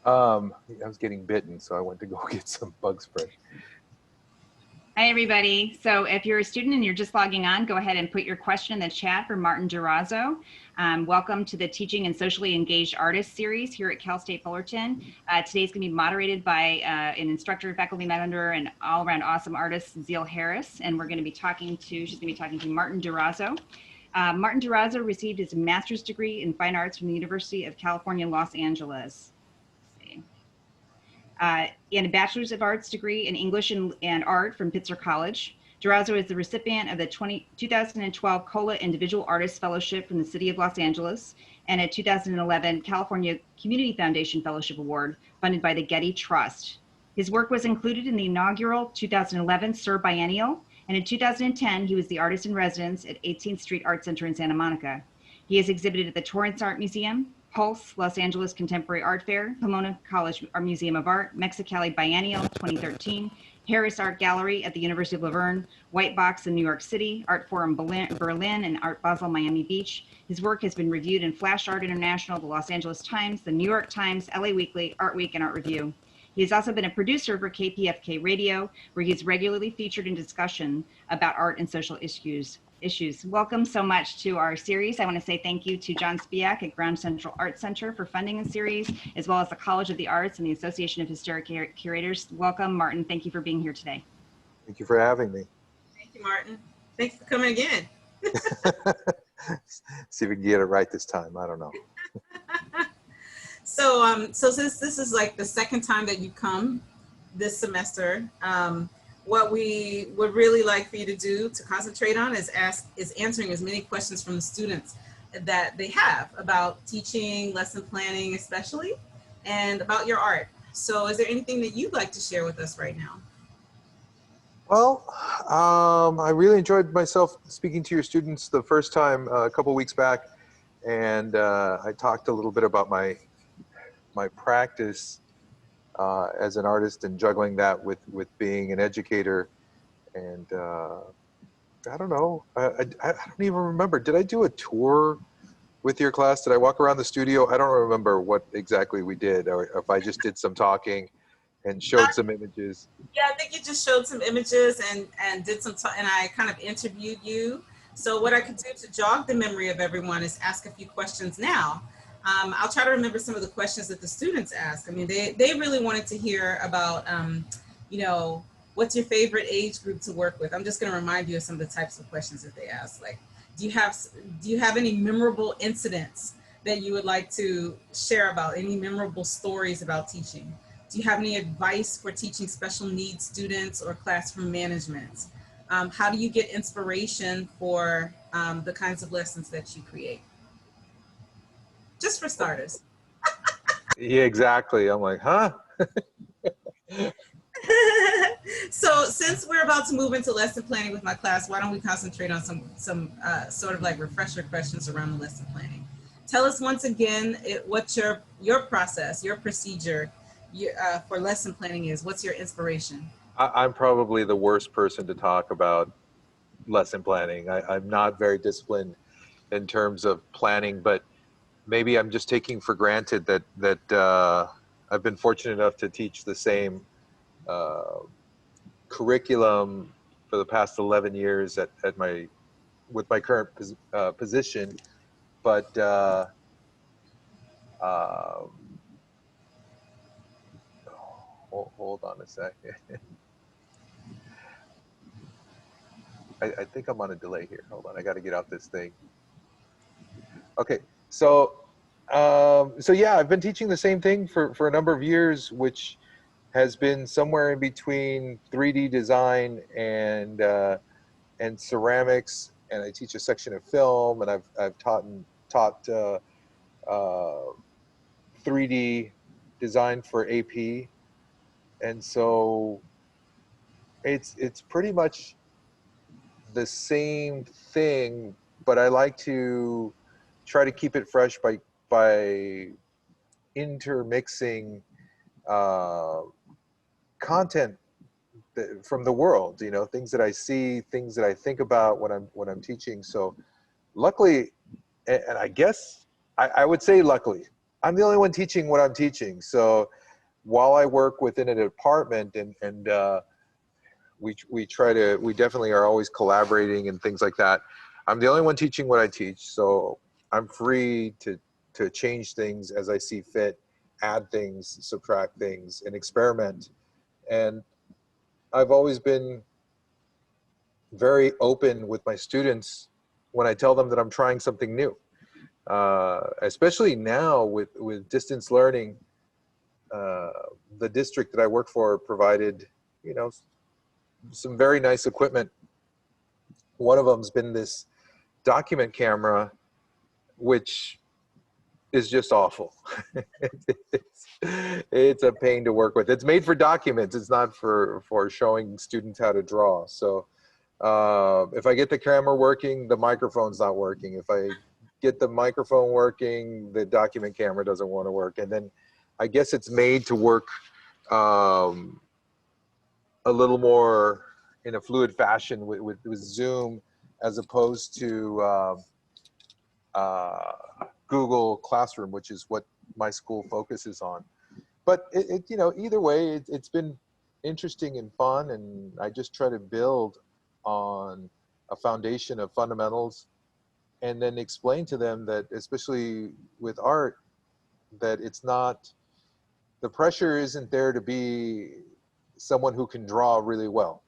I was getting bitten, so I went to go get some bug spray. Hi, everybody. So if you're a student and you're just logging on, go ahead and put your question in the chat for Martin Durazo. Welcome to the Teaching and Socially Engaged Artists series here at Cal State Fullerton. Today's going to be moderated by an instructor, faculty member, and all-around awesome artist, Zeal Harris. And we're going to be talking to, she's going to be talking to Martin Durazo. Martin Durazo received his master's degree in fine arts from the University of California, Los Angeles. And a Bachelor of Arts degree in English and Art from Pitzer College. Durazo is the recipient of the 2012 C.O.L.A. Individual Artist Fellowship from the City of Los Angeles and a 2011 California Community Foundation Fellowship Award funded by the Getty Trust. His work was included in the inaugural 2011 SUR Biennial, and in 2010, he was the artist in residence at 18th Street Art Center in Santa Monica. He has exhibited at the Torrance Art Museum, Pulse, Los Angeles Contemporary Art Fair, Pomona College Museum of Art, MexiCali Biennial 2013, Harris Art Gallery at the University of LaVerne, White Box in New York City, ArtForum Berlin, and Art Basel Miami Beach. His work has been reviewed in Flash Art International, the Los Angeles Times, the New York Times, LA Weekly, Artweek, and Art Review. He has also been a producer for KPFK Radio, where he is regularly featured in discussion about art and social issues. Welcome so much to our series. I want to say thank you to John Spiak at Grand Central Art Center for funding the series, as well as the College of the Arts and the Association of Historic Curators. Welcome, Martin. Thank you for being here today. Thank you for having me. Thank you, Martin. Thanks for coming again. See if we can get it right this time. I don't know. So since this is like the second time that you come this semester, what we would really like for you to do to concentrate on is answering as many questions from the students that they have about teaching, lesson planning especially, and about your art. So is there anything that you'd like to share with us right now? Well, I really enjoyed myself speaking to your students the first time a couple weeks back, and I talked a little bit about my practice as an artist and juggling that with being an educator. And I don't know, I don't even remember. Did I do a tour with your class? Did I walk around the studio? I don't remember what exactly we did, or if I just did some talking and showed some images. Yeah, I think you just showed some images and did some, and I kind of interviewed you. So what I could do to jog the memory of everyone is ask a few questions now. I'll try to remember some of the questions that the students asked. I mean, they really wanted to hear about, you know, what's your favorite age group to work with? I'm just going to remind you of some of the types of questions that they asked. Like, do you have any memorable incidents that you would like to share about? Any memorable stories about teaching? Do you have any advice for teaching special needs students or classroom management? How do you get inspiration for the kinds of lessons that you create? Just for starters. Yeah, exactly. I'm like, huh? So since we're about to move into lesson planning with my class, why don't we concentrate on some sort of like refresher questions around the lesson planning? Tell us once again what your process, your procedure for lesson planning is. What's your inspiration? I'm probably the worst person to talk about lesson planning. I'm not very disciplined in terms of planning, but maybe I'm just taking for granted that I've been fortunate enough to teach the same curriculum for the past 11 years with my current position, but hold on a second. I think I'm on a delay here. Hold on, I got to get out this thing. Okay, so yeah, I've been teaching the same thing for a number of years, which has been somewhere in between 3D design and ceramics, and I teach a section of film, and I've taught 3D design for AP, and so it's pretty much the same thing, but I like to try to keep it fresh by intermixing content from the world, you know, things that I see, things that I think about when I'm teaching. So luckily, and I guess I would say luckily, I'm the only one teaching what I'm teaching. So while I work within a department and we definitely are always collaborating and things like that. I'm the only one teaching what I teach. So I'm free to change things as I see fit, add things, subtract things, and experiment. And I've always been very open with my students when I tell them that I'm trying something new. Especially now with distance learning, the district that I work for provided, you know, some very nice equipment. One of them's been this document camera, which is just awful. It's a pain to work with. It's made for documents. It's not for showing students how to draw. So if I get the camera working, the microphone's not working. If I get the microphone working, the document camera doesn't want to work. And then I guess it's made to work a little more in a fluid fashion with Zoom, as opposed to Google Classroom, which is what my school focuses on. But it you know, either way, it's been interesting and fun, and I just try to build on a foundation of fundamentals, and then explain to them that, especially with art, that it's not, the pressure isn't there to be someone who can draw really well.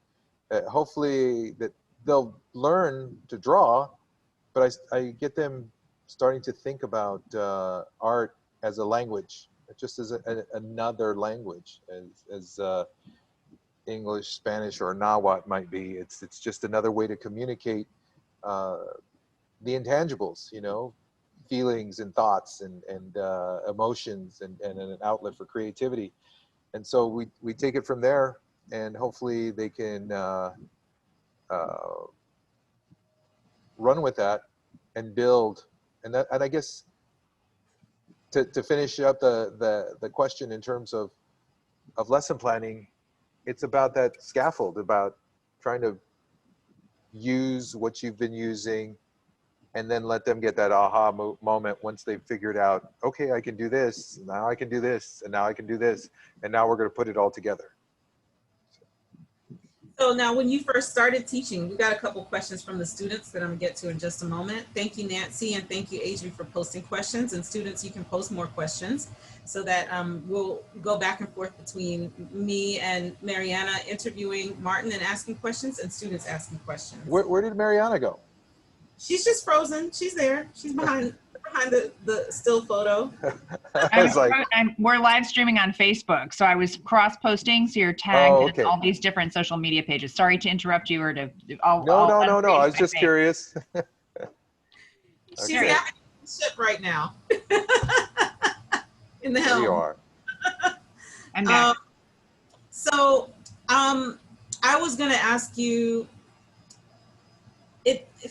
Hopefully that they'll learn to draw, but I get them starting to think about art as a language, just as another language, as English, Spanish, or Nahuatl might be. It's just another way to communicate the intangibles, you know, feelings and thoughts and emotions, and an outlet for creativity. And so we take it from there, and hopefully they can run with that and build. And I guess to finish up the question in terms of lesson planning, it's about that scaffold, about trying to use what you've been using, and then let them get that aha moment once they've figured out, okay, I can do this, now I can do this, and now I can do this, and now we're going to put it all together. So now, when you first started teaching, we got a couple questions from the students that I'm gonna get to in just a moment. Thank you, Nancy, and thank you, Adri, for posting questions. And students, you can post more questions so that we'll go back and forth between me and Mariana interviewing Martin and asking questions, and students asking questions. Where did Mariana go? She's just frozen. She's there. She's behind the still photo. We're live streaming on Facebook, so I was cross-posting, so you're tagged in all these different social media pages. Sorry to interrupt you or to. No. I was just curious. She's navigating the ship right now. In the helm. There you are. I'm back. So I was going to ask you.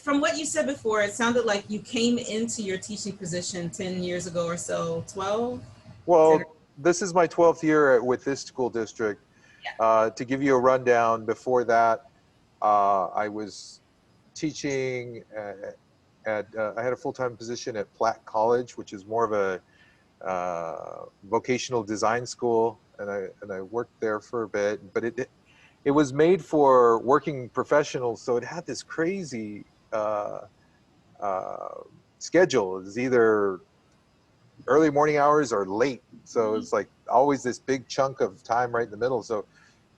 From what you said before, it sounded like you came into your teaching position 10 years ago or so, 12? Well, this is my 12th year with this school district. Yeah. To give you a rundown, before that, I was teaching I had a full-time position at Platt College, which is more of a vocational design school, and I worked there for a bit, but it was made for working professionals, so it had this crazy schedule. It was either early morning hours or late, so it's like always this big chunk of time right in the middle. So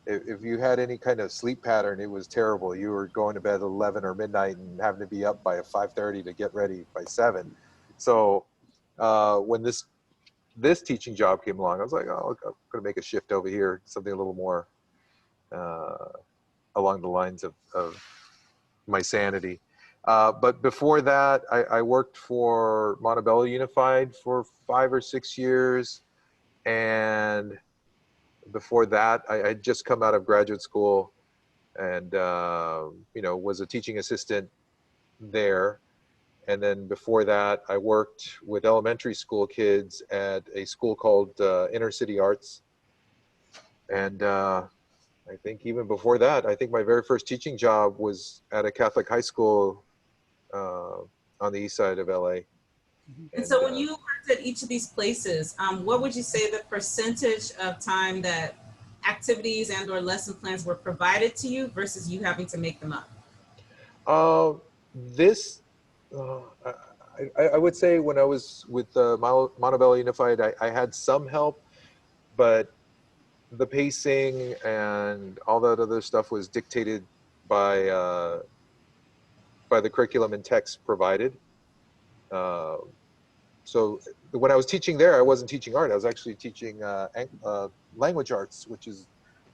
if you had any kind of sleep pattern, it was terrible. You were going to bed at 11 or midnight and having to be up by 5:30 to get ready by 7. So when this teaching job came along, I was like, oh, I'm going to make a shift over here, something a little more along the lines of my sanity. But before that, I worked for Montebello Unified for 5 or 6 years. And before that, I had just come out of graduate school and, was a teaching assistant there. And then before that, I worked with elementary school kids at a school called Inner City Arts. And I think even before that, I think my very first teaching job was at a Catholic high school on the east side of LA. And so when you worked at each of these places, what would you say the percentage of time that activities and or lesson plans were provided to you versus you having to make them up? This, I would say when I was with Montebello Unified, I had some help, but the pacing and all that other stuff was dictated by the curriculum and text provided. So when I was teaching there, I wasn't teaching art. I was actually teaching language arts, which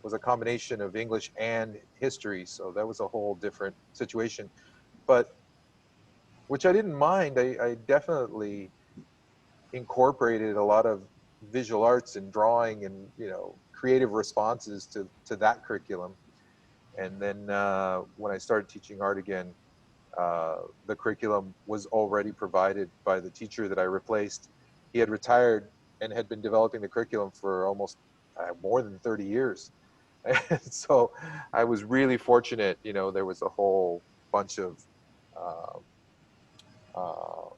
was a combination of English and history. So that was a whole different situation. But which I didn't mind. I definitely incorporated a lot of visual arts and drawing and creative responses to that curriculum. And then when I started teaching art again, the curriculum was already provided by the teacher that I replaced. He had retired and had been developing the curriculum for almost more than 30 years. And so I was really fortunate. There was a whole bunch of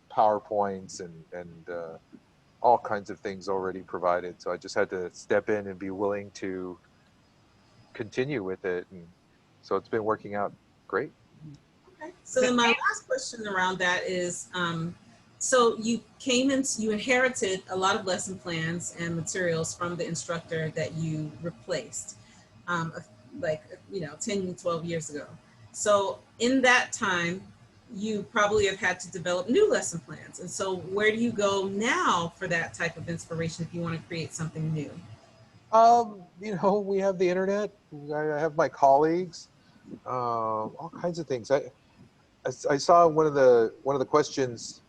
PowerPoints and all kinds of things already provided. So I just had to step in and be willing to continue with it. And so it's been working out great. Okay. So then my last question around that is, so you inherited a lot of lesson plans and materials from the instructor that you replaced, 10, 12 years ago. So in that time, you probably have had to develop new lesson plans. And so where do you go now for that type of inspiration if you want to create something new? We have the internet. I have my colleagues, all kinds of things. I saw one of the questions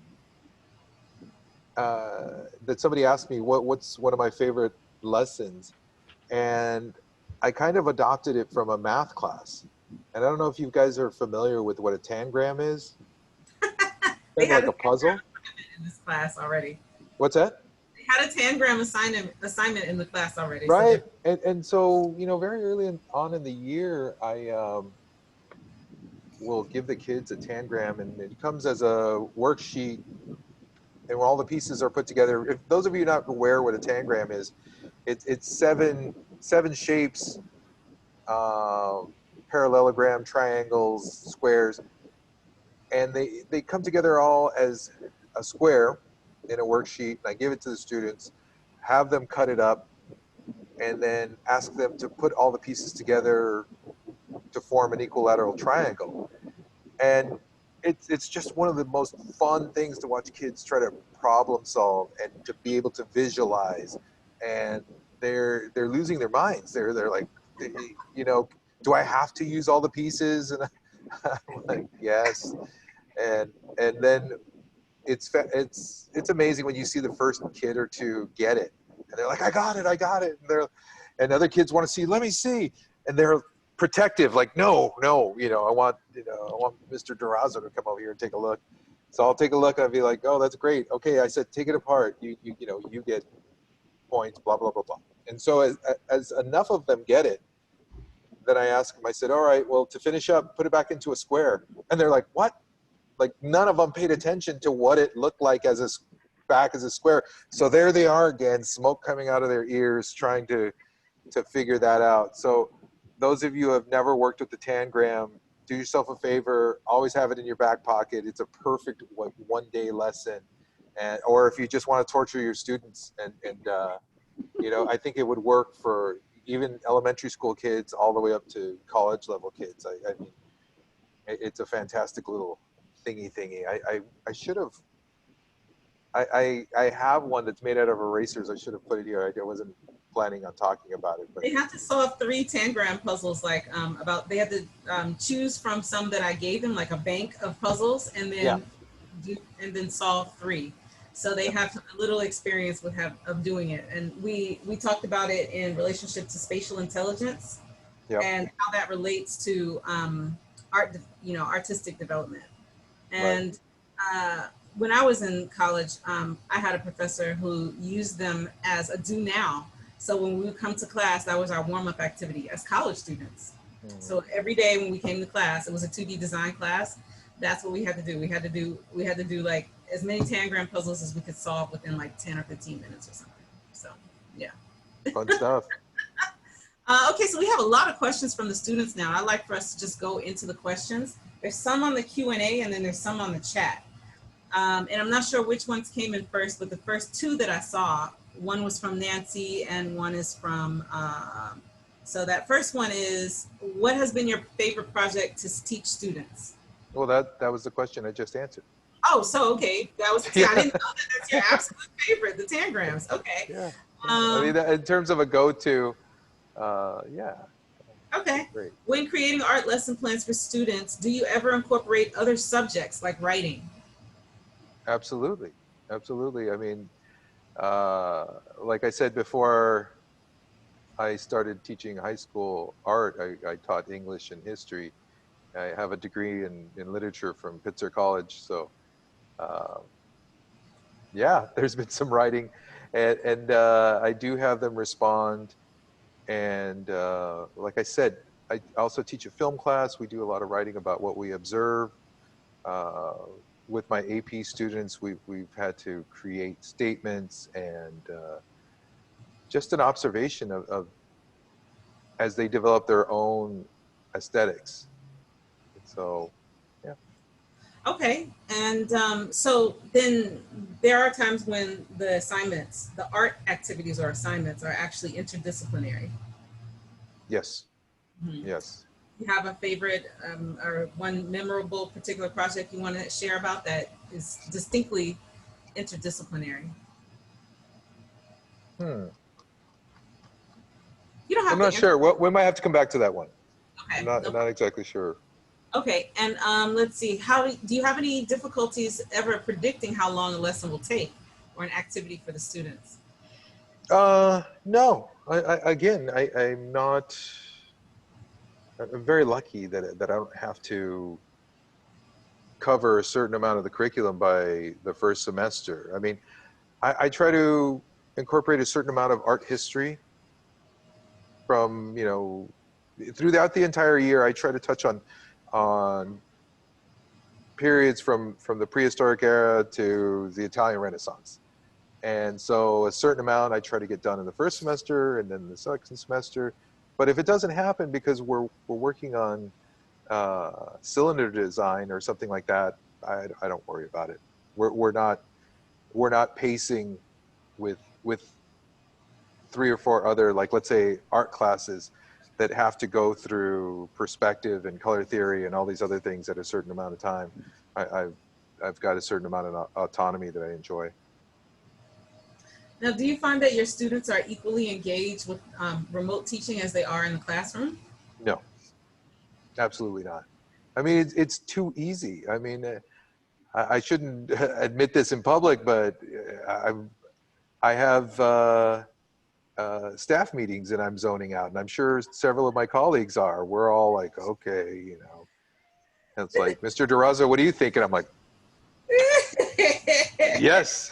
that somebody asked me, what's one of my favorite lessons? And I kind of adopted it from a math class. And I don't know if you guys are familiar with what a tangram is. It's like a puzzle. In this class already. What's that? They had a tangram assignment in the class already. Right. And so, very early on in the year, I will give the kids a tangram, and it comes as a worksheet, and all the pieces are put together. If those of you not aware what a tangram is, it's seven shapes, parallelogram, triangles, squares, and they come together all as a square in a worksheet. And I give it to the students, have them cut it up, and then ask them to put all the pieces together to form an equilateral triangle. And it's just one of the most fun things to watch kids try to problem solve and to be able to visualize. And they're losing their minds. They're like, do I have to use all the pieces? And I'm like, yes. And then it's amazing when you see the first kid or two get it, and they're like, I got it. And other kids want to see, let me see, and they're protective, like, no, I want Mr. Durazo to come over here and take a look. So I'll take a look and I'll be like, oh, that's great. Okay, I said take it apart. You get points, blah blah blah blah. And so as enough of them get it, then I ask them. I said, all right, well, to finish up, put it back into a square. And they're like, what? Like, none of them paid attention to what it looked like as a square. So there they are again, smoke coming out of their ears, trying to figure that out. So those of you who have never worked with the tangram, do yourself a favor, always have it in your back pocket. It's a perfect one-day lesson. Or if you just want to torture your students, and I think it would work for even elementary school kids all the way up to college level kids. I mean, it's a fantastic little thingy. I should have, I have one that's made out of erasers. I should have put it here. I wasn't planning on talking about it. But they had to solve 3 tangram puzzles, they had to choose from some that I gave them, like a bank of puzzles, and then solve 3. So they have a little experience of doing it. And we talked about it in relationship to spatial intelligence and how that relates to artistic development. And when I was in college, I had a professor who used them as a do now. So when we would come to class, that was our warm-up activity as college students. Mm-hmm. So every day when we came to class, it was a 2D design class. That's what we had to do. We had to do like as many tangram puzzles as we could solve within like 10 or 15 minutes or something. So, yeah. Fun stuff. Okay, so we have a lot of questions from the students now. I'd like for us to just go into the questions. There's some on the Q&A and then there's some on the chat. And I'm not sure which ones came in first, but the first two that I saw, one was from Nancy and one is from, so that first one is, what has been your favorite project to teach students? Well, that was the question I just answered. Oh, so okay, that was, Yeah. I didn't know that that's your absolute favorite, the tangrams. Okay. Yeah. I mean, in terms of a go-to, yeah. Okay. Great. When creating art lesson plans for students, do you ever incorporate other subjects like writing? Absolutely. Absolutely. I mean, like I said before, I started teaching high school art. I taught English and history. I have a degree in literature from Pitzer College. So, yeah, there's been some writing, and I do have them respond. And like I said, I also teach a film class. We do a lot of writing about what we observe. With my AP students, we've had to create statements and just an observation of as they develop their own aesthetics. So, yeah. Okay, and so then there are times when the assignments, the art activities or assignments are actually interdisciplinary. Yes. Mm-hmm. Yes. You have a favorite or one memorable particular project you want to share about that is distinctly interdisciplinary? You don't have I'm not sure. We might have to come back to that one. Okay. I'm not exactly sure. Okay, and let's see. Do you have any difficulties ever predicting how long a lesson will take or an activity for the students? No. I'm not. I'm very lucky that I don't have to cover a certain amount of the curriculum by the first semester. I mean, I try to incorporate a certain amount of art history from, throughout the entire year. I try to touch on periods from the prehistoric era to the Italian Renaissance. And so a certain amount I try to get done in the first semester and then the second semester. But if it doesn't happen because we're working on cylinder design or something like that, I don't worry about it. We're not pacing with 3 or 4 other, like, let's say, art classes that have to go through perspective and color theory and all these other things at a certain amount of time. I've got a certain amount of autonomy that I enjoy. Now, do you find that your students are equally engaged with remote teaching as they are in the classroom? No, absolutely not. I mean, it's too easy. I mean, I shouldn't admit this in public, but I have staff meetings and I'm zoning out, and I'm sure several of my colleagues are. We're all like, okay, And it's like, Mr. Durazo, what do you think? And I'm like, yes,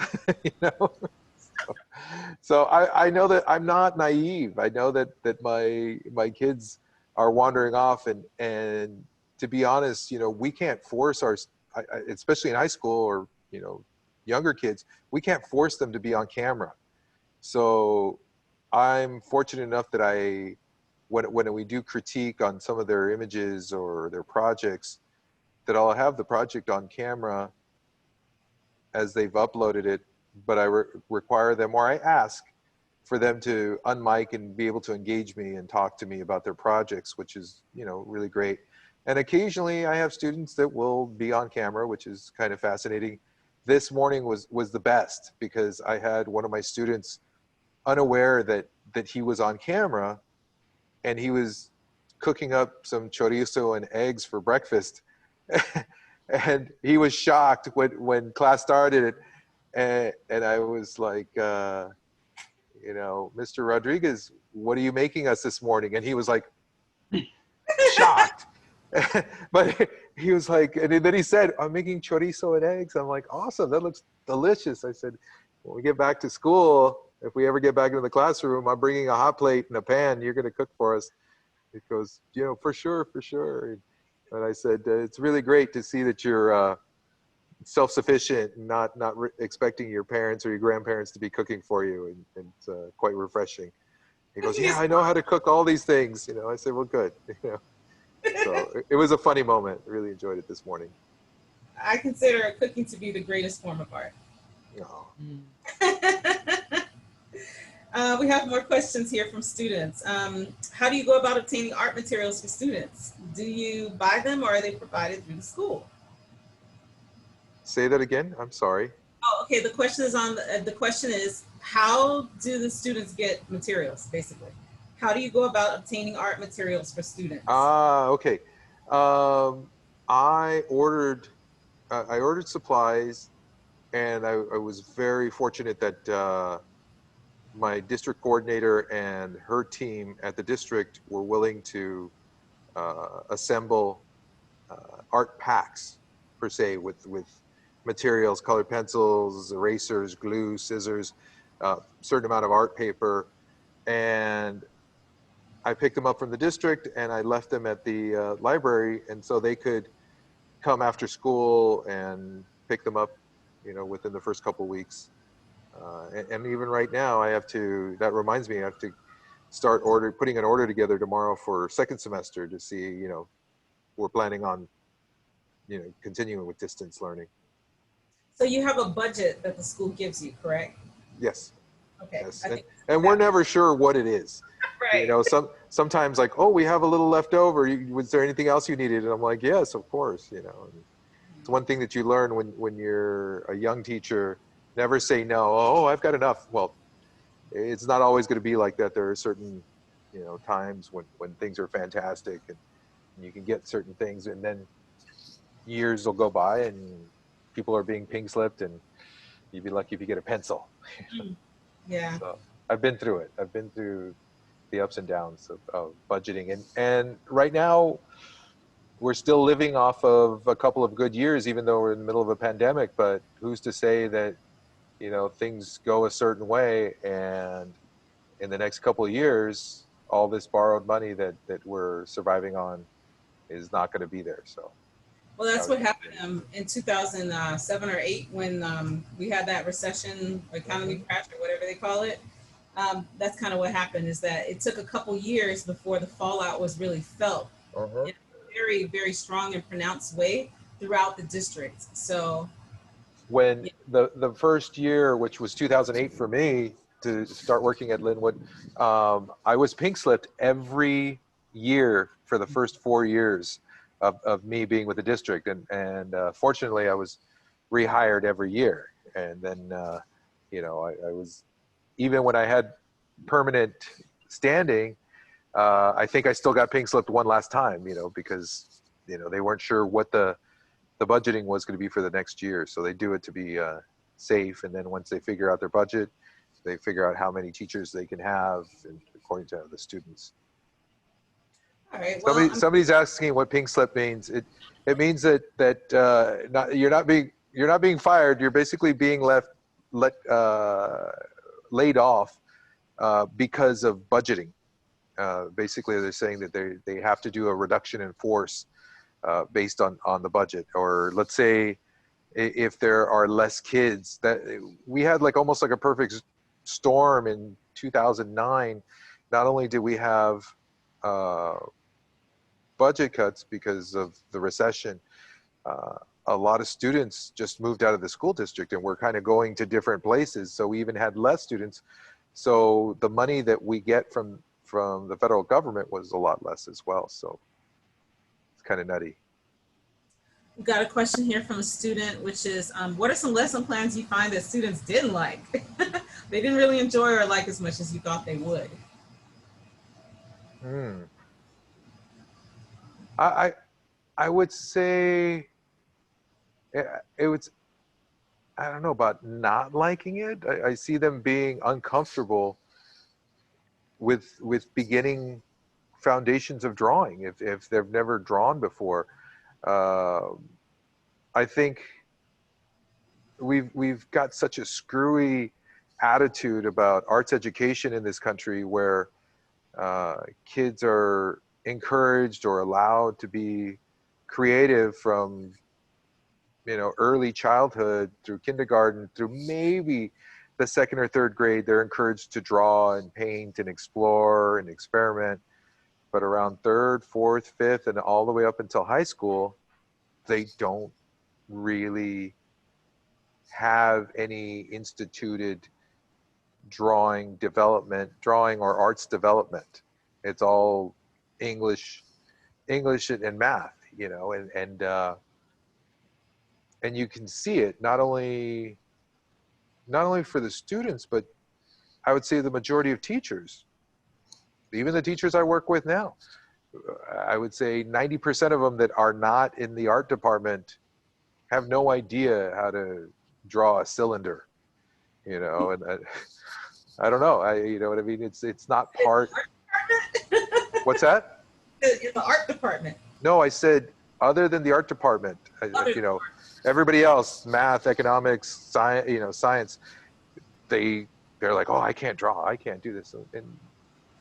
So I know that I'm not naive. I know that my kids are wandering off, and to be honest, we can't force especially in high school or younger kids, we can't force them to be on camera. So I'm fortunate enough that when we do critique on some of their images or their projects, that I'll have the project on camera as they've uploaded it, but I require them, or I ask for them to unmic and be able to engage me and talk to me about their projects, which is, really great. And occasionally I have students that will be on camera, which is kind of fascinating. This morning was the best because I had one of my students unaware that he was on camera, and he was cooking up some chorizo and eggs for breakfast. And he was shocked when class started, and I was like, Mr. Rodriguez, what are you making us this morning? And he was like, shocked. But he was like, and then he said, I'm making chorizo and eggs. I'm like, awesome, that looks delicious. I said, when we get back to school, if we ever get back into the classroom, I'm bringing a hot plate and a pan. You're going to cook for us. He goes, for sure. And I said, it's really great to see that you're self-sufficient, not expecting your parents or your grandparents to be cooking for you, and it's quite refreshing. He goes, yeah, I know how to cook all these things. You know, I said, well, good. You know, so it was a funny moment. Really enjoyed it this morning. I consider cooking to be the greatest form of art. Oh. We have more questions here from students. How do you go about obtaining art materials for students? Do you buy them or are they provided through the school? Say that again. I'm sorry. Oh, okay. The question is the question is, how do the students get materials, basically? How do you go about obtaining art materials for students? Okay. I ordered supplies, and I was very fortunate that my district coordinator and her team at the district were willing to assemble art packs, per se, with materials, colored pencils, erasers, glue, scissors, certain amount of art paper, and I picked them up from the district and I left them at the library, and so they could come after school and pick them up, you know, within the first couple of weeks. And even right now, that reminds me, I have to start putting an order together tomorrow for second semester to see, you know, we're planning on, you know, continuing with distance learning. So you have a budget that the school gives you, correct? Yes. Okay. Yes. And we're never sure what it is. Right. You know, sometimes like, oh, we have a little left over. Was there anything else you needed? And I'm like, yes, of course. You know, it's one thing that you learn when you're a young teacher. Never say no. Oh, I've got enough. Well, it's not always going to be like that. There are certain, you know, times when things are fantastic and you can get certain things, and then years will go by and people are being pink slipped, and you'd be lucky if you get a pencil. Yeah. So I've been through it. I've been through the ups and downs of budgeting, and right now we're still living off of a couple of good years, even though we're in the middle of a pandemic. But who's to say that, you know, things go a certain way, and in the next couple of years, all this borrowed money that we're surviving on is not going to be there. So, Well, that's what happened in 2007 or 8 when we had that recession, economy crash, or whatever they call it. That's kind of what happened, is that it took a couple years before the fallout was really felt in a very, very strong and pronounced way throughout the district. So when the first year, which was 2008 for me to start working at Linwood, I was pink slipped every year for the first 4 years of me being with the district, and fortunately I was rehired every year, and then you know, I was, even when I had permanent standing, I think I still got pink slipped one last time, you know, because, you know, they weren't sure what the budgeting was going to be for the next year. So they do it to be safe. And then once they figure out their budget, they figure out how many teachers they can have according to the students. all right. Well, Somebody's asking what pink slip means. It means that you're not being fired. You're basically being laid off because of budgeting. Basically, they're saying that they have to do a reduction in force based on the budget. Or let's say if there are less kids, that we had like almost like a perfect storm in 2009. Not only did we have budget cuts because of the recession, a lot of students just moved out of the school district and we're kind of going to different places. So we even had less students. So the money that we get from the federal government was a lot less as well. So it's kind of nutty. we've got a question here from a student, which is, what are some lesson plans you find that students didn't like? They didn't really enjoy or like as much as you thought they would. I would say it was, I don't know about not liking it. I see them being uncomfortable with beginning foundations of drawing if they've never drawn before. I think we've got such a screwy attitude about arts education in this country, where kids are encouraged or allowed to be creative from you know, early childhood through kindergarten, through maybe the second or third grade, they're encouraged to draw and paint and explore and experiment. But around third, fourth, fifth, and all the way up until high school, they don't really have any instituted drawing or arts development. It's all English and math, you know, and you can see it not only for the students, but I would say the majority of teachers, even the teachers I work with now, I would say 90% of them that are not in the art department have no idea how to draw a cylinder, you know, and I don't know. You know what I mean? It's not part. What's that? In the art department. No, I said other than the art department. You know, everybody else, math, economics, science. You know, science. They're like, oh, I can't draw. I can't do this.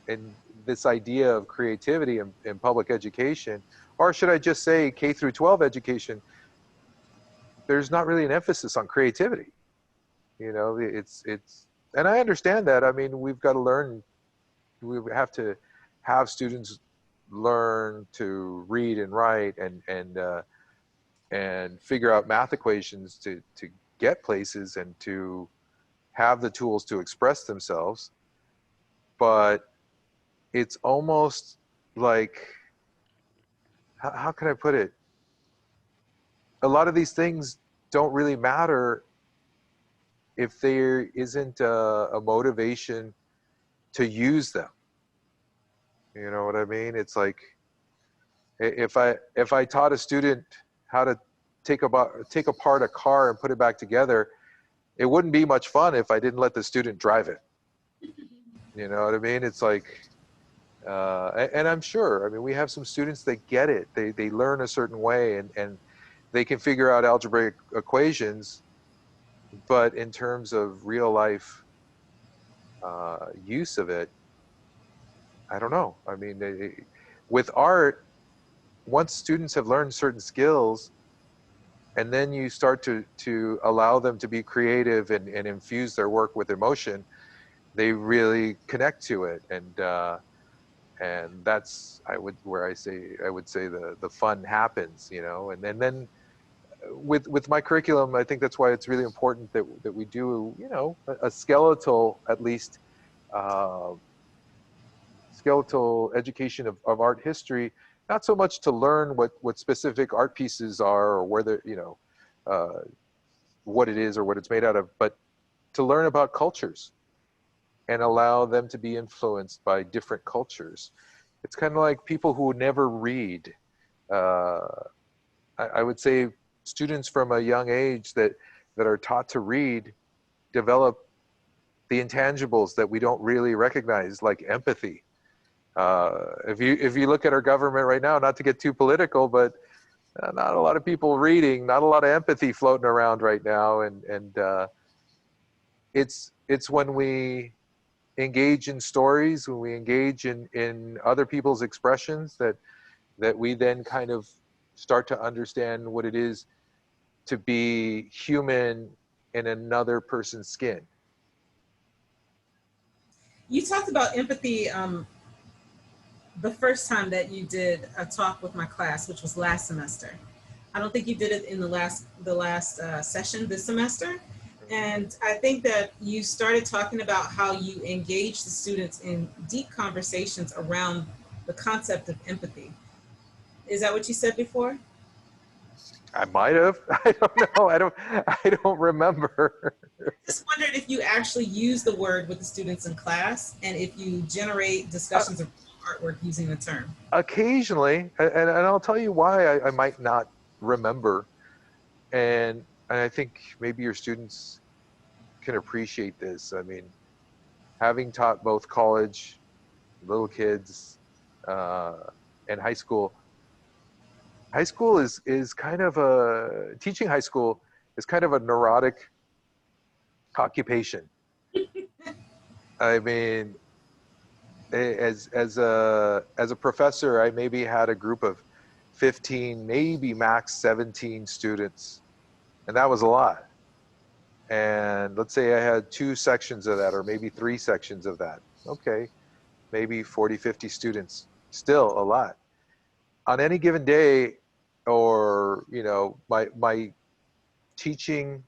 And this idea of creativity in public education, or should I just say K through 12 education, there's not really an emphasis on creativity. You know, it's, and I understand that. I mean, we've got to learn, we have to have students learn to read and write and figure out math equations to get places and to have the tools to express themselves. But it's almost like, how can I put it? A lot of these things don't really matter if there isn't a motivation to use them. You know what I mean? It's like, if I taught a student how to take apart a car and put it back together, it wouldn't be much fun if I didn't let the student drive it. You know what I mean? It's like, and I'm sure, I mean, we have some students that get it. They learn a certain way and they can figure out algebraic equations, but in terms of real life use of it, I don't know. I mean, with art, once students have learned certain skills, and then you start to allow them to be creative and infuse their work with emotion, they really connect to it. And that's, I would say the fun happens, you know. And then with my curriculum, I think that's why it's really important that we do, you know, a skeletal, at least, skeletal education of art history, not so much to learn what specific art pieces are or where they're, you know, what it is or what it's made out of, but to learn about cultures and allow them to be influenced by different cultures. It's kind of like people who never read. I would say students from a young age that are taught to read develop the intangibles that we don't really recognize, like empathy. If you look at our government right now, not to get too political, but not a lot of people reading, not a lot of empathy floating around right now, and it's when we engage in stories, when we engage in other people's expressions, that we then kind of start to understand what it is to be human in another person's skin. You talked about empathy the first time that you did a talk with my class, which was last semester. I don't think you did it in the last session this semester. And I think that you started talking about how you engage the students in deep conversations around the concept of empathy. Is that what you said before? I might have. I don't know. I don't remember. Just wondered if you actually use the word with the students in class and if you generate discussions of artwork using the term. Occasionally, and I'll tell you why I might not remember. And I think maybe your students can appreciate this. I mean, having taught both college, little kids, and high school is kind of teaching high school is kind of a neurotic occupation. I mean, as a professor, I maybe had a group of 15, maybe max 17 students And that was a lot. And let's say I had 2 sections of that, or maybe 3 sections of that. Okay, maybe 40, 50 students, still a lot. On any given day, or, you know, my teaching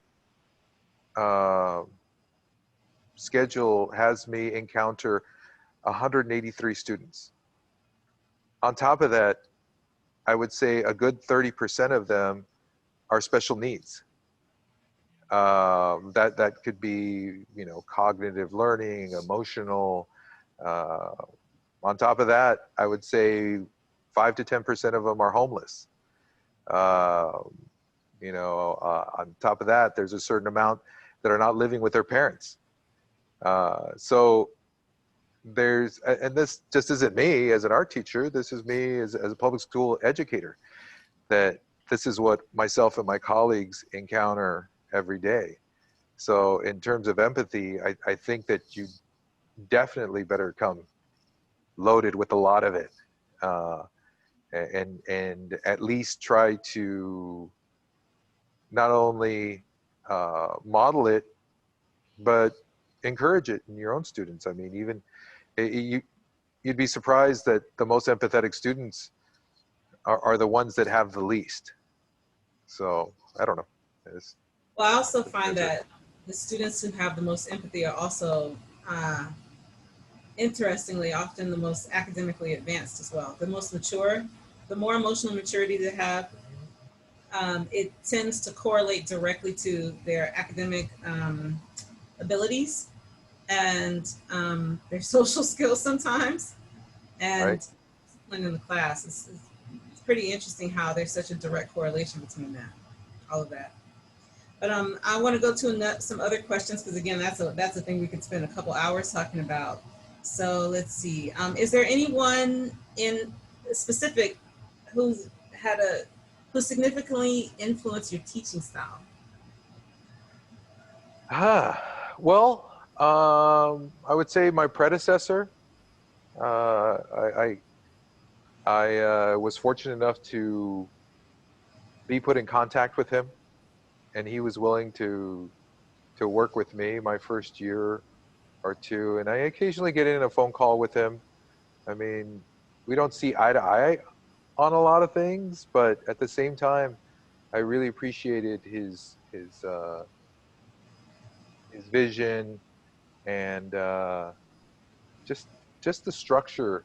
uh, schedule has me encounter 183 students. On top of that, I would say a good 30% of them are special needs. That could be, you know, cognitive learning, emotional. Uh, on top of that, I would say 5 to 10% of them are homeless. Uh, you know, on top of that, there's a certain amount that are not living with their parents. So there's, and this just isn't me as an art teacher, this is me as a public school educator, that this is what myself and my colleagues encounter every day. So in terms of empathy, I think that you definitely better come loaded with a lot of it, and at least try to not only model it, but encourage it in your own students. I mean, even you'd be surprised that the most empathetic students are the ones that have the least. So I don't know. Well, I also find that the students who have the most empathy are also, interestingly, often the most academically advanced as well. The most mature, the more emotional maturity they have, it tends to correlate directly to their academic abilities and their social skills sometimes, Right. and discipline in the class. It's pretty interesting how there's such a direct correlation between that, all of that. But I want to go to some other questions, because again, that's a thing we could spend a couple hours talking about. So let's see. Is there anyone in specific who's who significantly influenced your teaching style? Well, I would say my predecessor. Uh, I I was fortunate enough to be put in contact with him, and he was willing to work with me my first year or two. And I occasionally get in a phone call with him. I mean, we don't see eye to eye on a lot of things, but at the same time, I really appreciated his vision, and just just the structure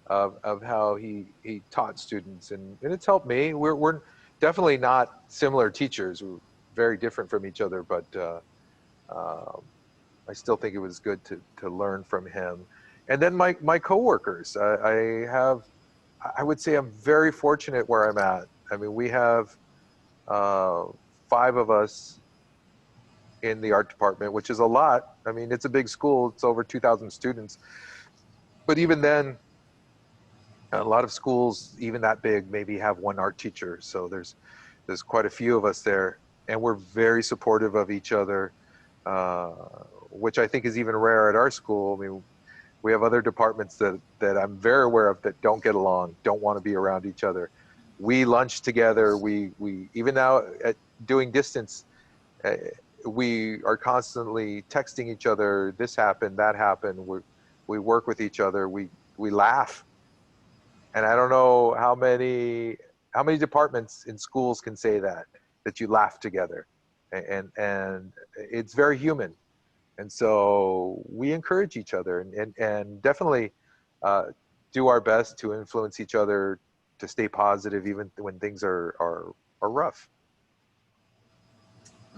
of how he taught students, and it's helped me. We're definitely not similar teachers. We're very different from each other, but um, I still think it was good to learn from him. And then my coworkers, I would say I'm very fortunate where I'm at. I mean, we have uh, 5 of us in the art department, which is a lot. I mean, it's a big school. It's over 2,000 students. But even then, a lot of schools, even that big, maybe have 1 art teacher. So there's quite a few of us there, and we're very supportive of each other, uh, which I think is even rare at our school. I mean, we have other departments that I'm very aware of that don't get along, don't want to be around each other. We lunch together. We even now at doing distance, uh, we are constantly texting each other. This happened, that happened. We work with each other. We laugh, and I don't know how many departments in schools can say that you laugh together, and it's very human. And so we encourage each other, and definitely uh, do our best to influence each other to stay positive even when things are rough.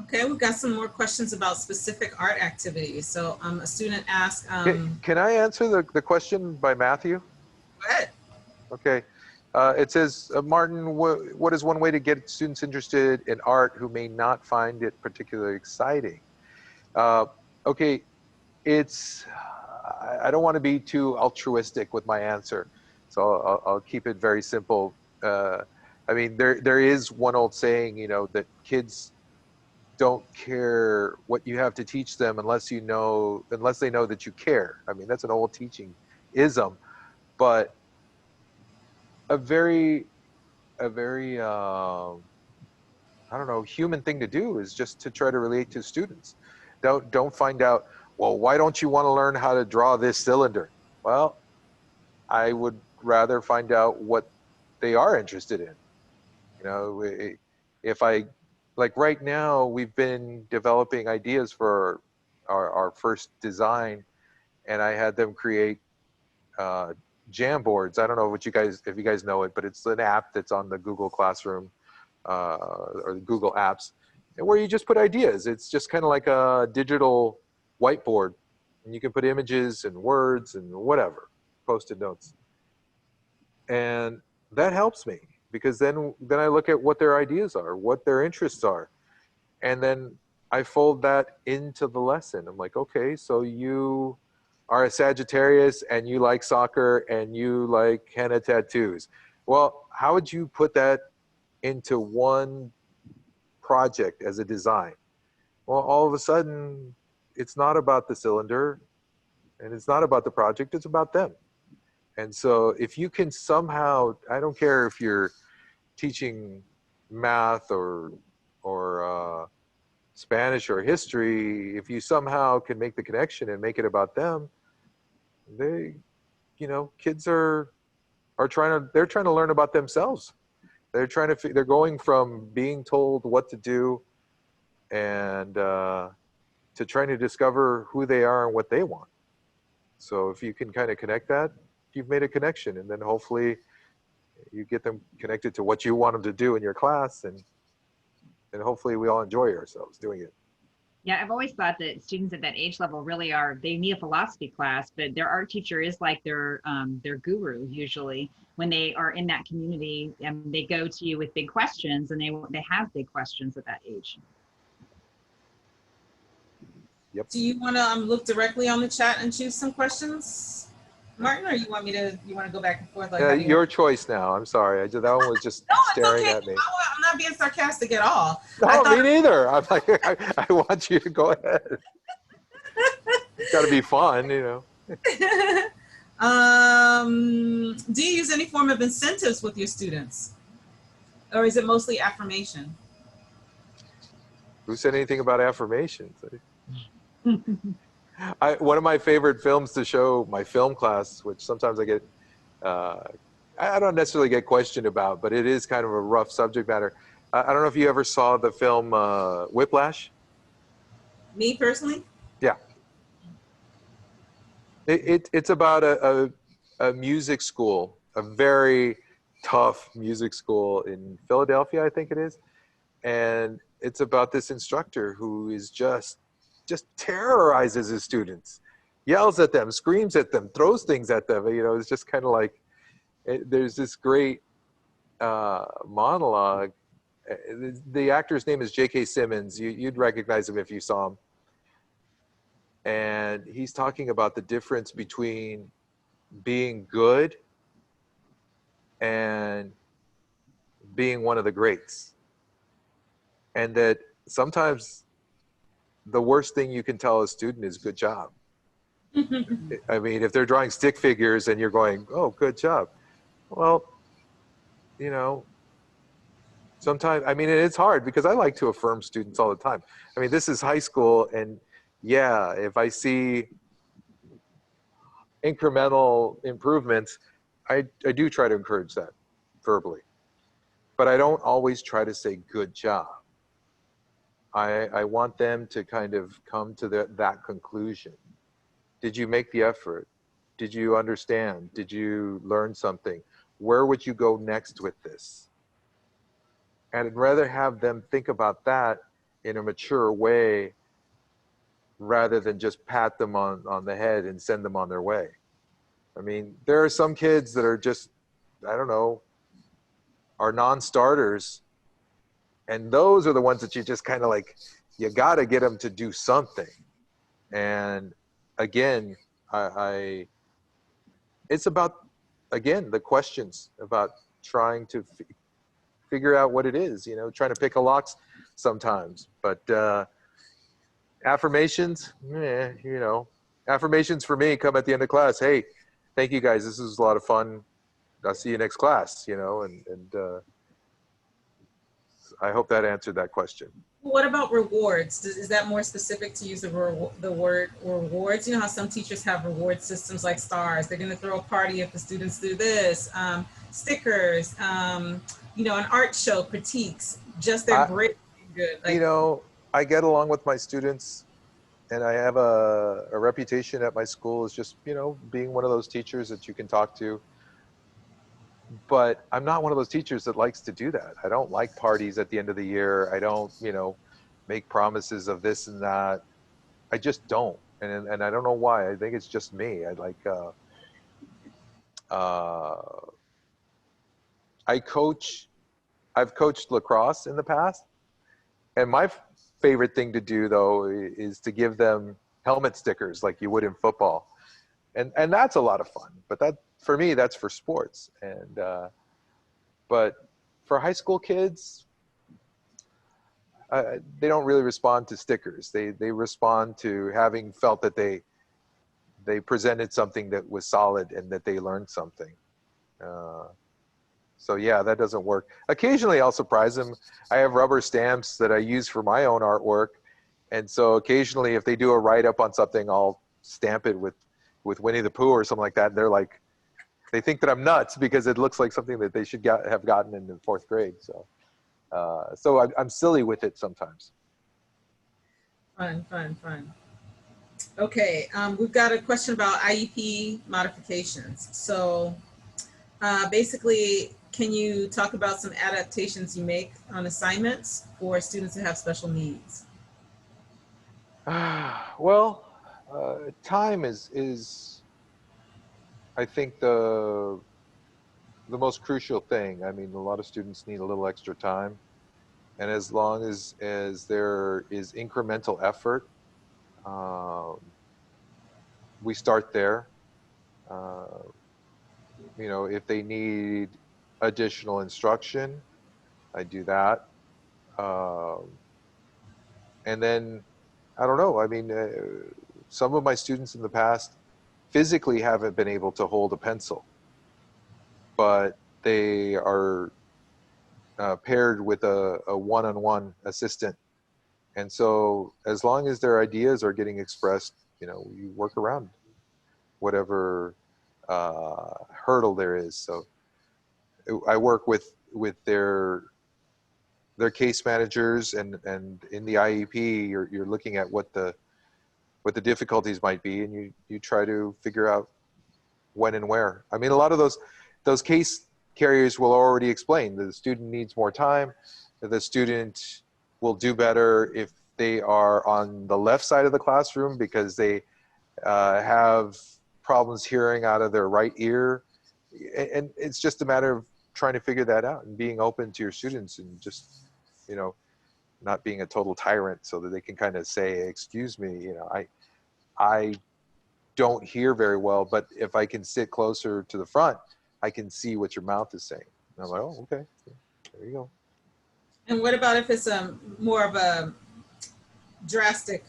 Okay, we've got some more questions about specific art activities. So a student asked, Can I answer the question by Matthew? go ahead. Okay. It says, Martin, what is one way to get students interested in art who may not find it particularly exciting? Uh, okay, I don't want to be too altruistic with my answer, so I'll keep it very simple. I mean, there is one old saying, you know, that kids don't care what you have to teach them unless they know that you care. I mean, that's an old teaching ism, but a very I don't know, human thing to do is just to try to relate to students. Don't find out, well, why don't you want to learn how to draw this cylinder? Well, I would rather find out what they are interested in. You know, if I, like right now, we've been developing ideas for our first design, and I had them create jam boards. I don't know what if you guys know it, but it's an app that's on the Google Classroom or the Google Apps, and where you just put ideas. It's just kind of like a digital whiteboard, and you can put images and words and whatever, post-it notes, and that helps me because then I look at what their ideas are, what their interests are, and then I fold that into the lesson. I'm like, okay, so you are a Sagittarius and you like soccer and you like henna tattoos. Well, how would you put that into one project as a design? Well, all of a sudden, it's not about the cylinder and it's not about the project, it's about them. And so if you can somehow, I don't care if you're teaching math or Spanish or history, if you somehow can make the connection and make it about them, kids are they're trying to learn about themselves. They're going from being told what to do and to trying to discover who they are and what they want. So if you can kind of connect that, you've made a connection, and then hopefully you get them connected to what you want them to do in your class, and hopefully we all enjoy ourselves doing it. Yeah, I've always thought that students at that age level really they need a philosophy class, but their art teacher is like their guru usually when they are in that community, and they go to you with big questions, and they have big questions at that age. Yep. Do you want to look directly on the chat and choose some questions, Martin, or you want to go back and forth? Like your choice now. I'm sorry. That one was just staring at me. I'm not being sarcastic at all. No, me neither. I'm like, I want you to go ahead. It's got to be fun, you know. Do you use any form of incentives with your students, or is it mostly affirmation? Who said anything about affirmations? One of my favorite films to show my film class, which sometimes I get, I don't necessarily get questioned about, but it is kind of a rough subject matter. I don't know if you ever saw the film Whiplash. Me personally? Yeah. It's about a music school, a very tough music school in Philadelphia, I think it is. And it's about this instructor who is just terrorizes his students, yells at them, screams at them, throws things at them. You know, it's just kind of like, there's this great monologue. The actor's name is J.K. Simmons. You'd recognize him if you saw him. And he's talking about the difference between being good and being one of the greats. And that sometimes the worst thing you can tell a student is good job. I mean, if they're drawing stick figures and you're going, oh, good job. Well, you know, sometimes, I mean, it's hard because I like to affirm students all the time. I mean, this is high school, and yeah, if I see incremental improvements, I do try to encourage that verbally. But I don't always try to say good job. I want them to kind of come to that conclusion. Did you make the effort? Did you understand? Did you learn something? Where would you go next with this? And I'd rather have them think about that in a mature way rather than just pat them on the head and send them on their way. I mean, there are some kids that are just, I don't know, are non-starters. And those are the ones that you just kind of like, you got to get them to do something. And again, it's about, again, the questions about trying to figure out what it is, you know, trying to pick a lock sometimes. But affirmations, you know, affirmations for me come at the end of class. Hey, thank you guys. This was a lot of fun. I'll see you next class, you know, and I hope that answered that question. What about rewards? Is that more specific to use the word rewards? You know how some teachers have reward systems like stars. They're going to throw a party if the students do this. Stickers, you know, an art show, critiques, just their grade good. Like, you know, I get along with my students, and I have a reputation at my school as just, you know, being one of those teachers that you can talk to. But I'm not one of those teachers that likes to do that. I don't like parties at the end of the year. I don't, you know, make promises of this and that. I just don't. And I don't know why. I think it's just me. I like, I've coached lacrosse in the past. And my favorite thing to do, though, is to give them helmet stickers like you would in football. And that's a lot of fun. But that, for me, that's for sports. And but for high school kids, they don't really respond to stickers. They respond to having felt that they presented something that was solid and that they learned something. So yeah, that doesn't work. Occasionally I'll surprise them. I have rubber stamps that I use for my own artwork. And so occasionally if they do a write-up on something, I'll stamp it with Winnie the Pooh or something like that. And they're like, they think that I'm nuts because it looks like something that they should have gotten in the 4th grade. So, so I'm silly with it sometimes. Fun. Okay, we've got a question about IEP modifications. So basically, can you talk about some adaptations you make on assignments for students that have special needs? Well, time is I think the most crucial thing. I mean, a lot of students need a little extra time, and as long as there is incremental effort, we start there. You know, if they need additional instruction, I do that. And then, I don't know, I mean, some of my students in the past physically haven't been able to hold a pencil, but they are paired with a one-on-one assistant. And so as long as their ideas are getting expressed, you know, you work around whatever hurdle there is. So I work with their case managers, and in the IEP, you're looking at what the difficulties might be, and you try to figure out when and where. I mean, a lot of those case carriers will already explain that the student needs more time, that the student will do better if they are on the left side of the classroom because they have problems hearing out of their right ear. And it's just a matter of trying to figure that out and being open to your students and just, you know, not being a total tyrant so that they can kind of say, excuse me, you know, I don't hear very well, but if I can sit closer to the front, I can see what your mouth is saying. And I'm like, oh, okay, there you go. And what about if it's more of a drastic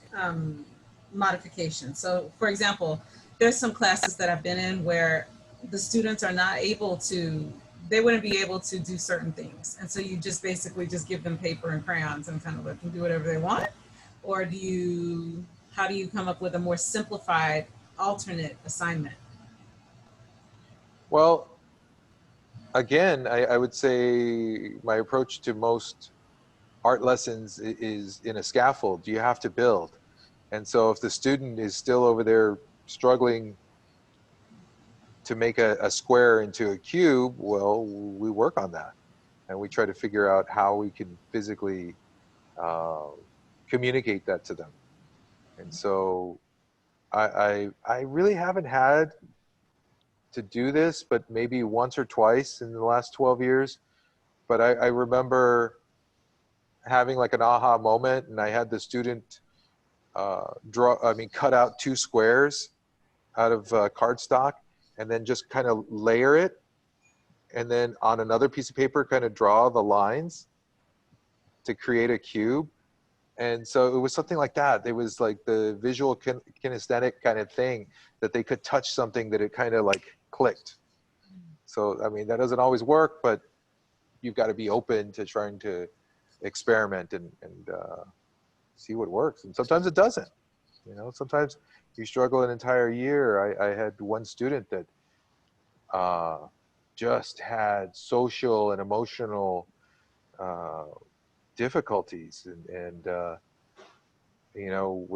modification? So for example, there's some classes that I've been in where the students are not able to, they wouldn't be able to do certain things. And so you just basically just give them paper and crayons and kind of let them do whatever they want? Or how do you come up with a more simplified alternate assignment? Well, again, I would say my approach to most art lessons is in a scaffold. You have to build. And so if the student is still over there struggling to make a square into a cube, well, we work on that. And we try to figure out how we can physically communicate that to them. And so I really haven't had to do this, but maybe once or twice in the last 12 years. But I remember having like an aha moment, and I had the student cut out 2 squares out of cardstock and then just kind of layer it, and then on another piece of paper kind of draw the lines to create a cube. And so it was something like that. It was like the visual kinesthetic kind of thing that they could touch something that it kind of like clicked. So, I mean, that doesn't always work, but you've got to be open to trying to experiment and see what works. And sometimes it doesn't. You know, sometimes you struggle an entire year. I had one student that just had social and emotional difficulties, and you know,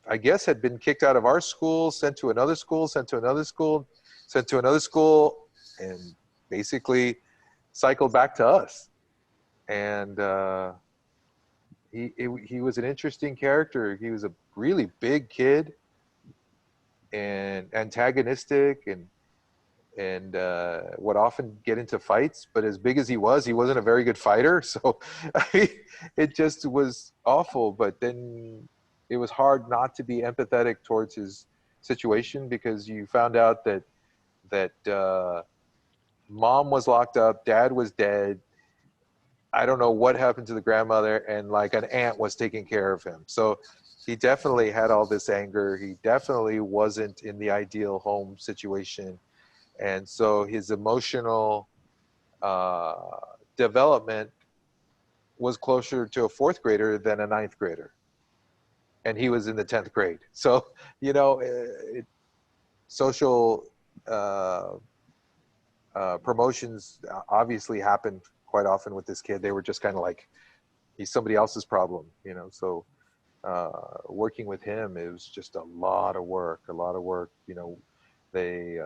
I guess had been kicked out of our school, sent to another school, sent to another school, sent to another school, and basically cycled back to us. And he was an interesting character. He was a really big kid and antagonistic and would often get into fights. But as big as he wasn't a very good fighter. So it just was awful. But then it was hard not to be empathetic towards his situation, because you found out that mom was locked up, dad was dead. I don't know what happened to the grandmother, and like an aunt was taking care of him. So he definitely had all this anger. He definitely wasn't in the ideal home situation. And so his emotional development was closer to a 4th grader than a 9th grader. And he was in the 10th grade. So, you know, social promotions obviously happened quite often with this kid. They were just kind of like, he's somebody else's problem, you know. So working with him, it was just a lot of work, you know. They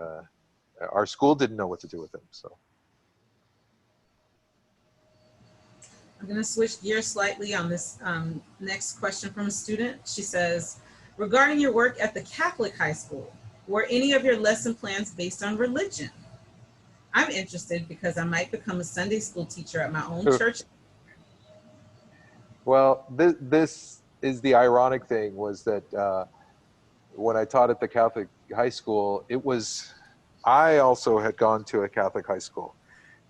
our school didn't know what to do with him. So I'm going to switch gears slightly on this next question from a student. She says, regarding your work at the Catholic high school, were any of your lesson plans based on religion? I'm interested because I might become a Sunday school teacher at my own church. Well, this is the ironic thing, was that when I taught at the Catholic high school, I also had gone to a Catholic high school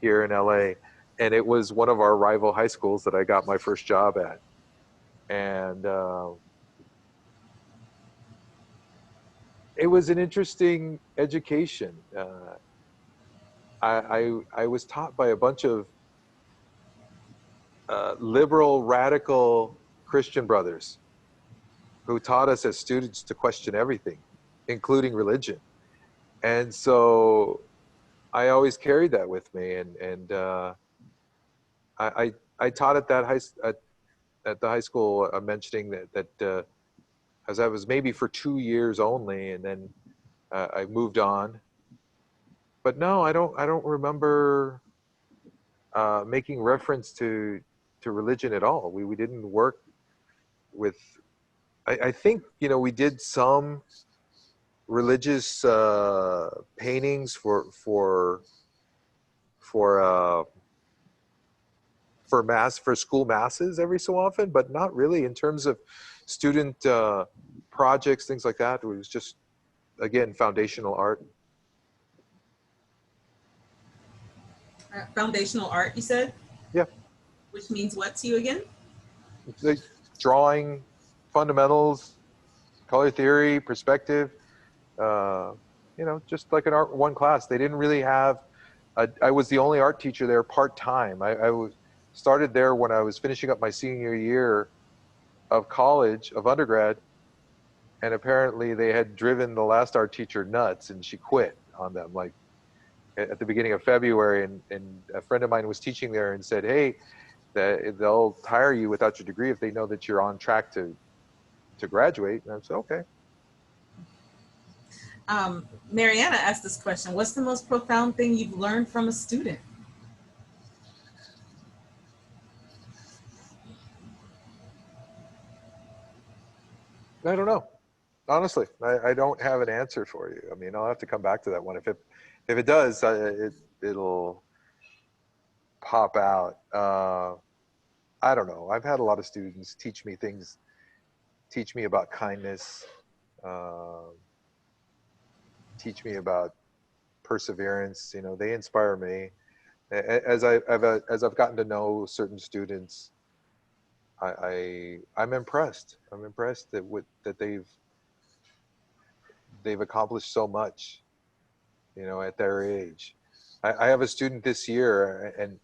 here in LA, and it was one of our rival high schools that I got my first job at. And it was an interesting education. I was taught by a bunch of liberal, radical Christian brothers who taught us as students to question everything, including religion. And so I always carried that with me. And I taught at at the high school, mentioning that as I was maybe for 2 years only, and then I moved on. But no, I don't remember making reference to religion at all. We didn't work with. I think, you know, we did some religious paintings for school masses every so often, but not really in terms of student projects, things like that. It was just, again, foundational art. Foundational art, you said? Yeah. Which means what to you again? Like drawing, fundamentals, color theory, perspective. You know, just like an art 1 class. They didn't really have. I was the only art teacher there part-time. I started there when I was finishing up my senior year of college, of undergrad, and apparently they had driven the last art teacher nuts, and she quit on them, like at the beginning of February. And a friend of mine was teaching there and said, hey, they'll hire you without your degree if they know that you're on track to graduate. And I said, okay. Mariana asked this question: what's the most profound thing you've learned from a student? I don't know. Honestly, I don't have an answer for you. I mean, I'll have to come back to that one. If it does, it'll pop out. I don't know. I've had a lot of students teach me things, teach me about kindness, teach me about perseverance. You know, they inspire me. As I've gotten to know certain students, I'm impressed. I'm impressed that they've accomplished so much, you know, at their age. I have a student this year, and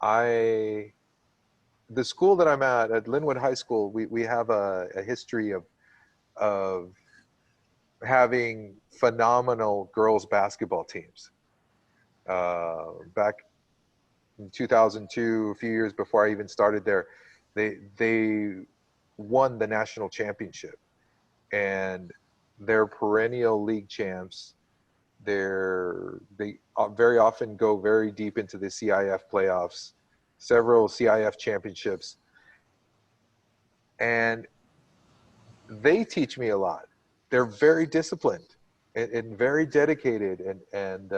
the school that I'm at Linwood High School, we have a history of having phenomenal girls basketball teams. Back in 2002, a few years before I even started there, they won the national championship, and they're perennial league champs. They very often go very deep into the CIF playoffs, several CIF championships, and they teach me a lot. They're very disciplined and very dedicated, and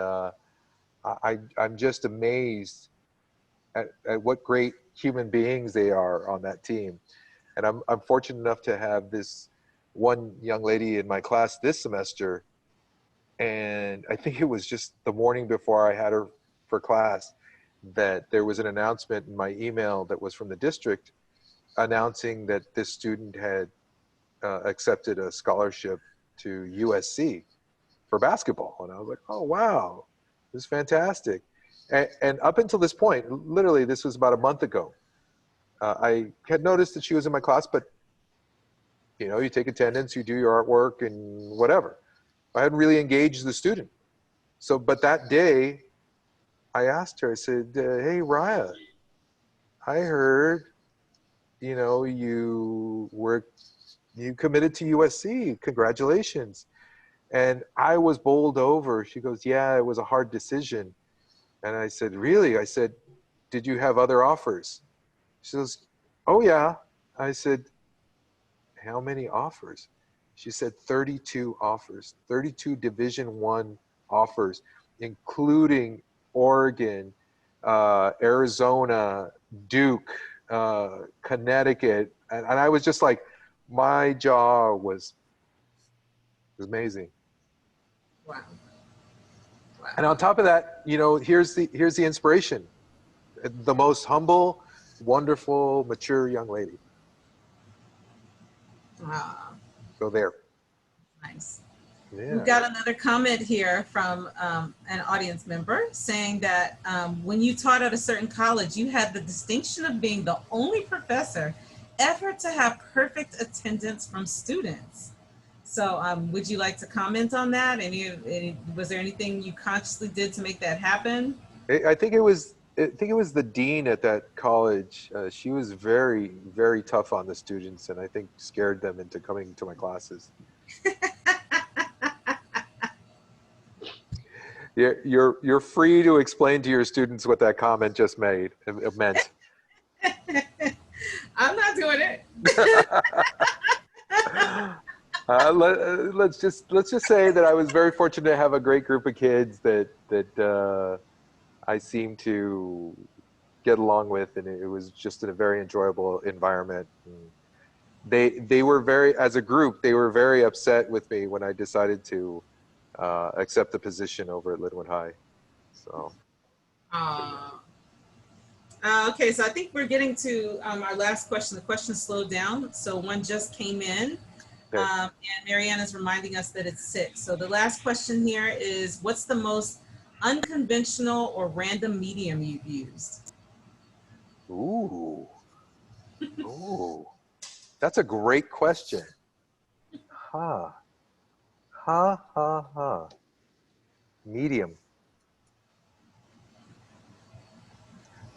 I'm just amazed at what great human beings they are on that team. And I'm fortunate enough to have this one young lady in my class this semester, and I think it was just the morning before I had her for class that there was an announcement in my email that was from the district announcing that this student had accepted a scholarship to USC for basketball. And I was like, oh, wow, this is fantastic. And up until this point, literally, this was about a month ago, I had noticed that she was in my class, but you know, you take attendance, you do your artwork and whatever. I hadn't really engaged the student. So, but that day I asked her, I said, hey, Raya, I heard, you know, you committed to USC. Congratulations. And I was bowled over. She goes, yeah, it was a hard decision. And I said, really? I said, did you have other offers? She says, oh, yeah. I said, how many offers? She said 32 offers, 32 Division I offers, including Oregon, Arizona, Duke, Connecticut. And I was just like, my jaw was amazing. Wow. Wow. And on top of that, you know, here's the inspiration. The most humble, wonderful, mature young lady. Wow. So there. Nice. Yeah. We've got another comment here from an audience member saying that when you taught at a certain college, you had the distinction of being the only professor ever to have perfect attendance from students. So would you like to comment on that? Was there anything you consciously did to make that happen? I think it was the dean at that college. She was very, very tough on the students, and I think scared them into coming to my classes. You're free to explain to your students what that comment just meant. I'm not doing it. Let's just say that I was very fortunate to have a great group of kids that I seemed to get along with, and it was just a very enjoyable environment. They were very, as a group, they were very upset with me when I decided to accept the position over at Linwood High. So. Okay, so I think we're getting to our last question. The question slowed down, so one just came in. Okay. And Marianne is reminding us that it's 6. So the last question here is, what's the most unconventional or random medium you've used? Ooh. Ooh. That's a great question. Medium.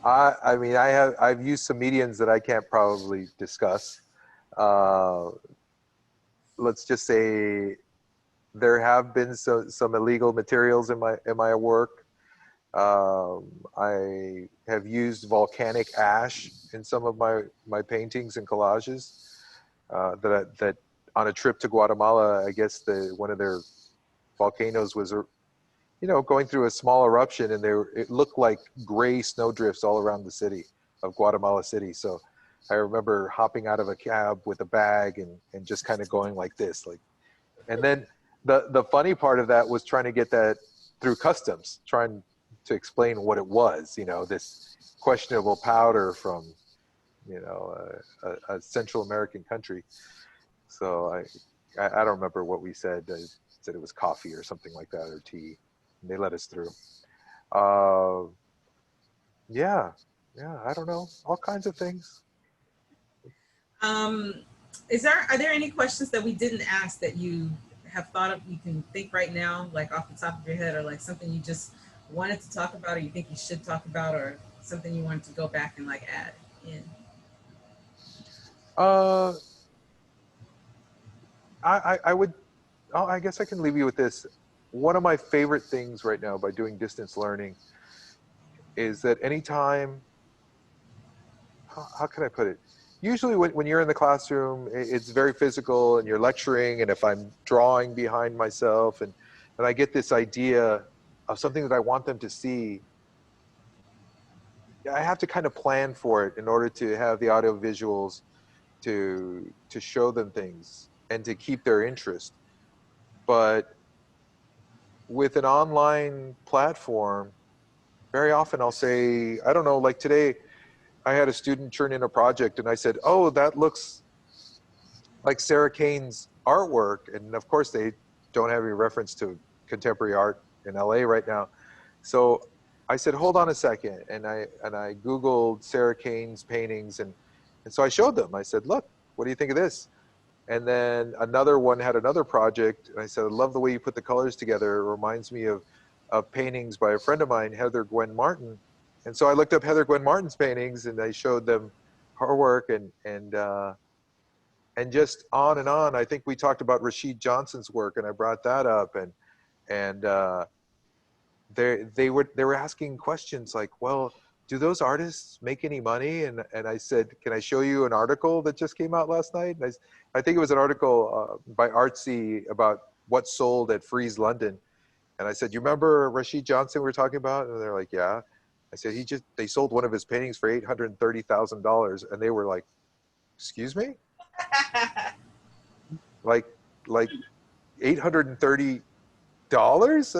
I mean, I've used some mediums that I can't probably discuss. Let's just say there have been some illegal materials in my work. I have used volcanic ash in some of my paintings and collages. That on a trip to Guatemala, I guess one of their volcanoes was, you know, going through a small eruption, and it looked like gray snowdrifts all around the city of Guatemala City. So I remember hopping out of a cab with a bag and just kind of going like this, and then the funny part of that was trying to get that through customs, trying to explain what it was, you know, this questionable powder from, you know, a Central American country. So I don't remember what we said. I said it was coffee or something like that, or tea. And they let us through. Yeah. Yeah, I don't know, all kinds of things. Are there any questions that we didn't ask that you have thought of, you can think right now, like off the top of your head, or like something you just wanted to talk about, or you think you should talk about, or something you wanted to go back and like add in? Uh, I would, oh, I guess I can leave you with this. One of my favorite things right now by doing distance learning is that anytime, how can I put it? Usually when you're in the classroom, it's very physical and you're lecturing, and if I'm drawing behind myself and I get this idea of something that I want them to see, I have to kind of plan for it in order to have the audio visuals to show them things and to keep their interest. But with an online platform, very often I'll say, I don't know, like today, I had a student turn in a project and I said, oh, that looks like Sarah Kane's artwork. And of course, they don't have any reference to contemporary art in LA right now. So I said, hold on a second. And I Googled Sarah Kane's paintings. And so I showed them. I said, look, what do you think of this? And then another one had another project. And I said, I love the way you put the colors together. It reminds me of paintings by a friend of mine, Heather Gwen Martin. And so I looked up Heather Gwen Martin's paintings and I showed them her work and just on and on. I think we talked about Rashid Johnson's work and I brought that up and they were asking questions like, well, do those artists make any money? And I said, can I show you an article that just came out last night? And I think it was an article by Artsy about what sold at Frieze London. And I said, you remember Rashid Johnson we were talking about? And they're like, yeah. I said, they sold one of his paintings for $830,000. And they were like, excuse me? like $830?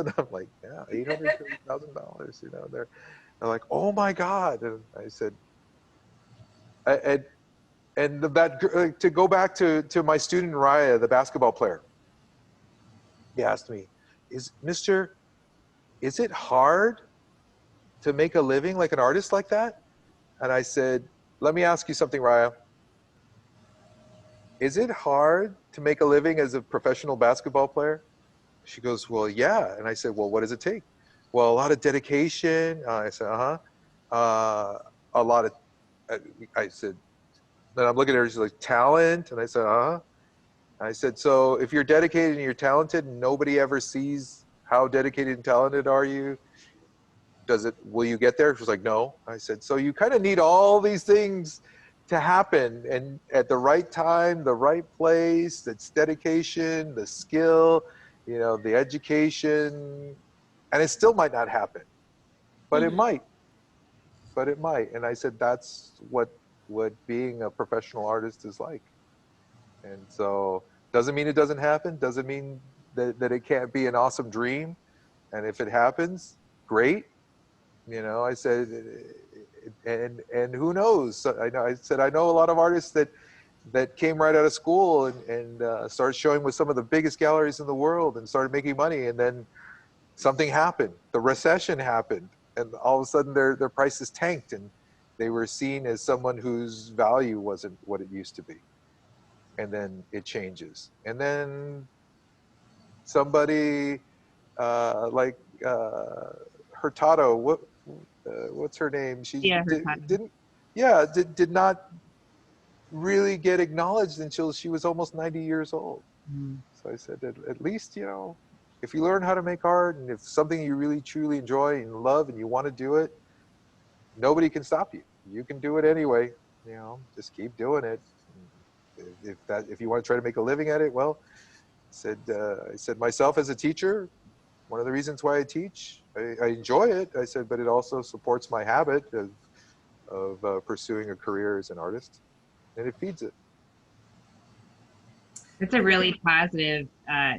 And I'm like, yeah, $830,000, you know, they're like, oh my God. And I said, and that, to go back to my student Raya, the basketball player, he asked me, is it hard to make a living like an artist like that? And I said, let me ask you something, Raya. Is it hard to make a living as a professional basketball player? She goes, well, yeah. And I said, well, what does it take? Well, a lot of dedication. I said, a lot of, I said, then I'm looking at her, she's like, talent. And I said, I said, so if you're dedicated and you're talented and nobody ever sees how dedicated and talented are you, will you get there? She was like, no. I said, so you kind of need all these things to happen, and at the right time, the right place, that's dedication, the skill, you know, the education, and it still might not happen, but it might, And I said, that's what being a professional artist is like. And so doesn't mean it doesn't happen, doesn't mean that it can't be an awesome dream. And if it happens, great. You know, I said, and who knows? I said, I know a lot of artists that came right out of school and started showing with some of the biggest galleries in the world and started making money. And then something happened. The recession happened. And all of a sudden their prices tanked and they were seen as someone whose value wasn't what it used to be. And then it changes. And then somebody like Hurtado, what's her name? She did not really get acknowledged until she was almost 90 years old. So I said, at least, you know, if you learn how to make art and if something you really truly enjoy and love and you want to do it, nobody can stop you. You can do it anyway. You know, just keep doing it. If you want to try to make a living at it, well, I said myself as a teacher, one of the reasons why I teach, I enjoy it. I said, but it also supports my habit of pursuing a career as an artist, and it feeds it. It's a really positive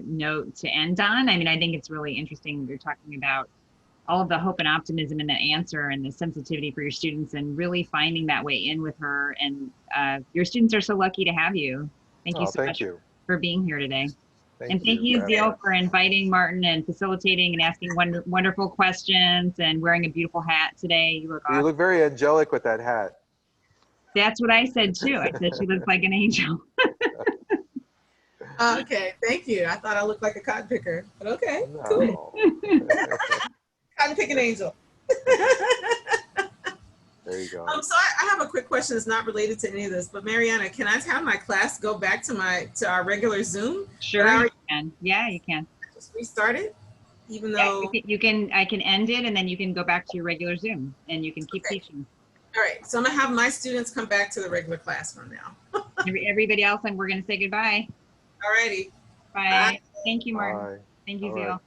note to end on. I mean, I think it's really interesting. You're talking about all of the hope and optimism in that answer and the sensitivity for your students and really finding that way in with her. And your students are so lucky to have you. Thank you so much for being here today. And thank you, Zeal, for inviting Martin and facilitating and asking wonderful questions and wearing a beautiful hat today. You look awesome. You look very angelic with that hat. That's what I said too. I said she looks like an angel. Okay, thank you. I thought I looked like a cotton picker, but okay, No. cool. Cotton picking angel. There you go. So I have a quick question that's not related to any of this, but Mariana, can I have my class go back to our regular Zoom? Sure, you can. Yeah, you can. Just restart it, even though you can. I can end it, and then you can go back to your regular Zoom, and you can keep teaching. All right, so I'm gonna have my students come back to the regular classroom now. Everybody else, and we're gonna say goodbye. All righty. Bye. Thank you, Martin. Bye. Thank you, All Zeal. right.